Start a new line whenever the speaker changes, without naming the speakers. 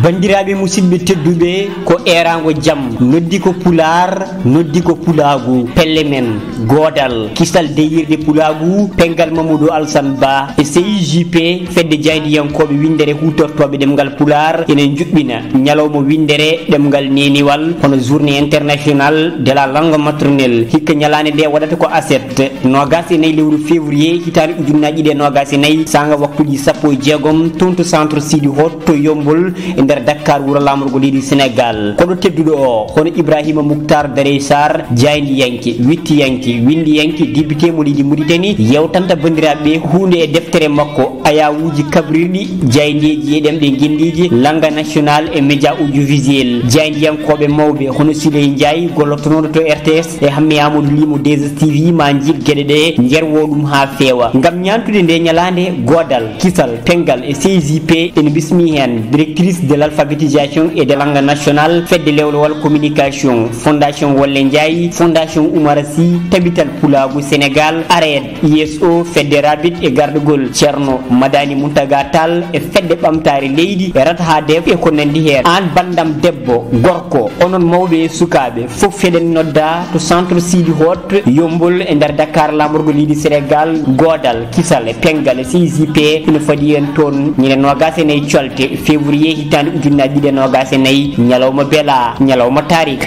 bandiraɓe musidɓe tedduɓe ko erago jaam noddi ko pular noddi ko pulagu pelle men godal kisal deyirde pulagu pengal mamoudou alsan ba e CIJP fedde jaydiyankoɓe windere hutortoɓe ɗemgal pular enen juɓɓina ñalawma windere ɗemgal neniwal hono journée internationale de la langue maternelle hikka ñalane nde waɗata ko aset nogas e nayyi lewru février hitande ujunnaji ɗe nogas e nayyi sanga waktuji sappo e jeegom toon to centre Sidi Hott to Yombol e nder Dakar wuro lamorgo leydi Sénégal koɗo tedduɗo o hono Ibrahima Moukhtar Darey Sarr jaydiyanke wittiyanke windiyanke député mo leydi Mauritanie yewtanta bandiraɓe hunde e deftere makko ayawuji kabrirɗi jaydiyeji e ɗemɗe guindiji langue national e média audiovisuel jaydiyankoɓe mawɓe hono Siley Ndiaye gollotonoɗo to RTS e Hammi Amadou Limo 2STV ma jid gueɗe ɗe jerwo ɗum ha feewa gam ñantude nde ñalande godal kisal pengal e CIJP ene bismi hen directrice de l'alphabétisation et de langue nationale fedde lewlowal communication fondation Wolle Ndiaye fondation Oumar Sy tabital pulagu Sénégal ARED ISO fedde rabit e gardugol Ceerno Madani Mountaga Tall e fedde ɓamtare leydi e rata def e ko nandi hen an bandam debbo gorko onon mawɓe e sukaɓe fof feɗen nodda to centre Sidi Hott Yombol e nder Dakar lamorgo leydi Sénégal godal kisal e pengal e CIJP ina faadi en toon ñine nogas e nayyi colte février hitande ujunnaji ɗiɗi e nogas e nayyi ñalawma beela ñalawma tarik